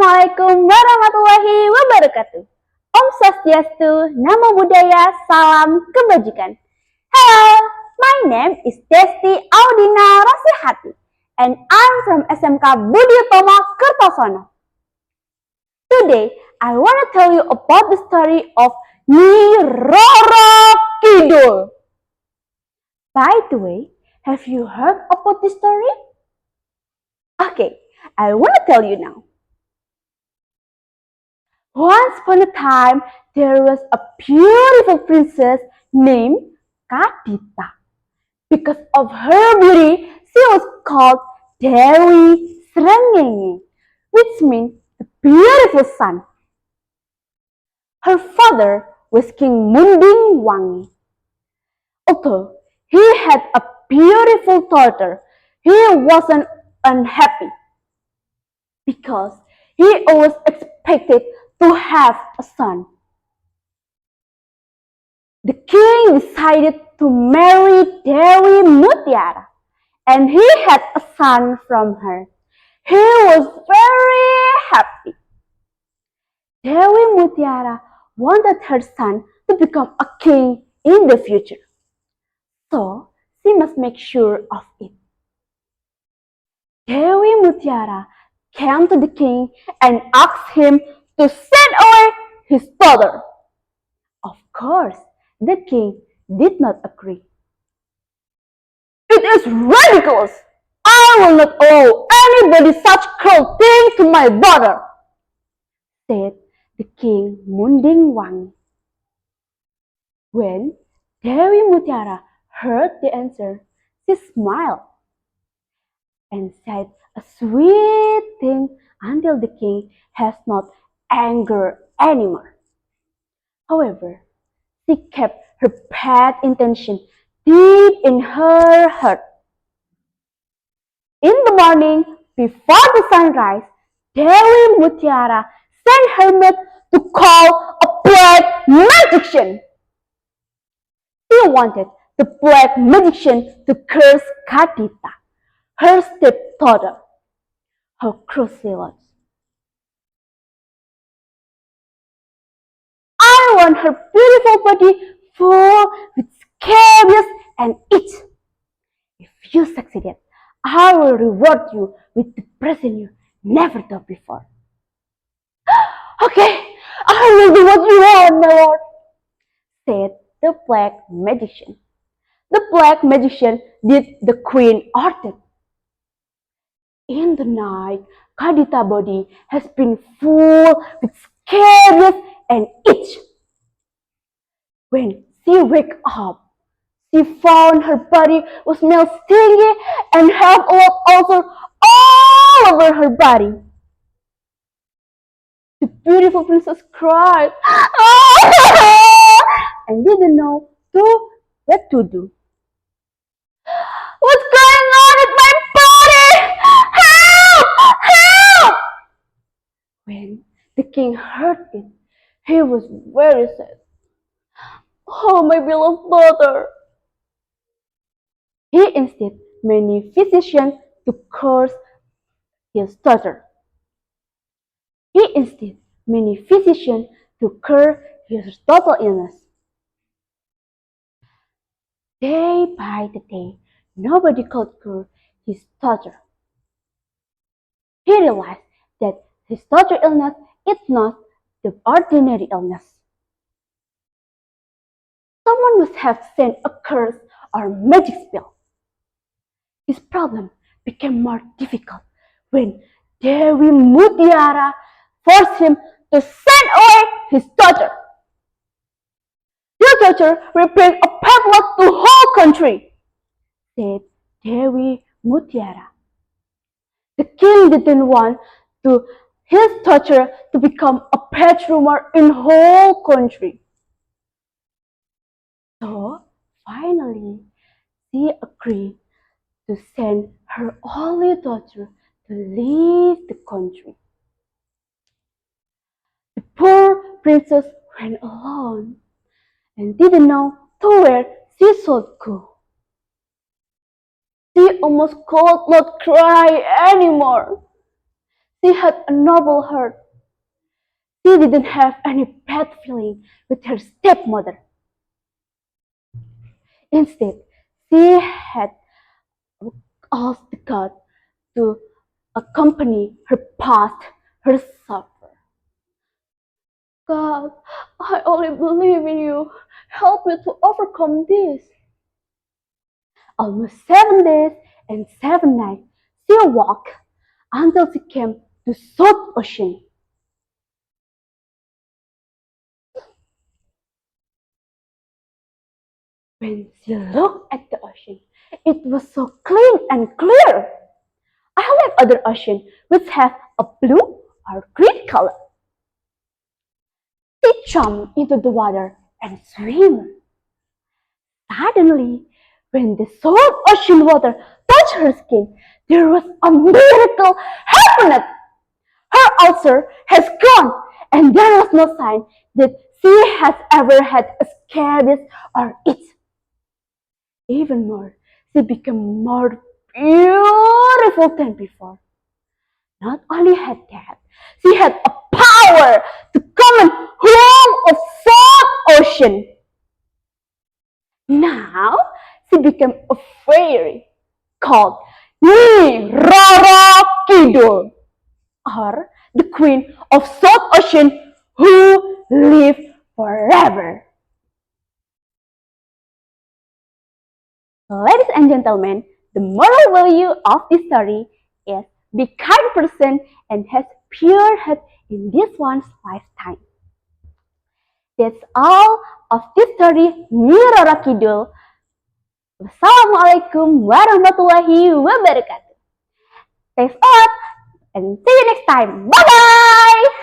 Assalamualaikum warahmatullahi wabarakatuh. Om Swastiastu, Namo Buddhaya, Salam Kebajikan. Hello, my name is Desti Audina Rosikhati, and I'm from SMK Budi Utomo Kertosono. Today, I want to tell you about the story of Nyi Roro Kidul. By the way, have you heard about this story? Okay, I want to tell you now. Once upon a time, there was a beautiful princess named Kadita. Because of her beauty, she was called Dewi Srengenge, which means the beautiful sun. Her father was King Munding Wangi. Although he had a beautiful daughter, he wasn't unhappy because he always expected to have a son. The king decided to marry Dewi Mutiara, and he had a son from her. He was very happy. Dewi Mutiara wanted her son to become a king in the future, so she must make sure of it. Dewi Mutiara came to the king and asked him to send away his daughter. Of course, the king did not agree. "It is ridiculous! I will not allow anybody such cruel thing to my daughter," said the king Munding Wangi. When Dewi Mutiara heard the answer, she smiled and said a sweet thing until the king has not angered anymore. However, she kept her bad intention deep in her heart. In the morning, before the sunrise, Dewi Mutiara sent her maid to call a black magician. She wanted the black magician to curse Kadita, her stepdaughter. How cruel she was. "I want her beautiful body full with scabies and itch. If you succeeded, I will reward you with the present you never thought before." "Okay, I will do what you want, my lord," said the black magician. The black magician did the queen ordered. In the night, Kadita's body has been full with scabies and itch. When she woke up, she found her body was smelled stinky and had a lot ulcer all over her body. The beautiful princess cried and didn't know what to do. "What's going on with my body? Help! Help!" When the king heard it, he was very sad. "Oh, my beloved daughter!" He instead many physicians to curse his daughter. He instead many physicians to cure his total illness. Day by the day, nobody could cure his daughter. He realized that his daughter's illness is not the ordinary illness. Someone must have sent a curse or magic spell. His problem became more difficult when Dewi Mutiara forced him to send away his daughter. "Your daughter will bring a bad luck to the whole country," said Dewi Mutiara. The king didn't want his daughter to become a bad rumor in the whole country. So finally, she agreed to send her only daughter to leave the country. The poor princess went alone and didn't know to where she should go. She almost could not cry anymore. She had a noble heart, She didn't have any bad feeling with her stepmother. Instead, she had asked God to accompany her past, her suffer. God, I only believe in you. Help me to overcome this. Almost 7 days and 7 nights she walked until she came to South Ocean. When she looked at the ocean, it was so clean and clear. Unlike other oceans which have a blue or green color. She jumped into the water and swam. Suddenly, when the salt ocean water touched her skin, there was a miracle happened. Her ulcer has gone, and there was no sign that she has ever had a scabies or itch. Even more, she became more beautiful than before. Not only had that, she had a power to command whole of salt ocean. Now she became a fairy called Ni Rara Kidul, or the queen of South Ocean who lived forever. Ladies and gentlemen, the moral value of this story is be kind person and has pure heart in this one's lifetime. That's all of this story Mirora Kidul. Wassalamualaikum warahmatullahi wabarakatuh. Thanks a lot and see you next time. Bye bye!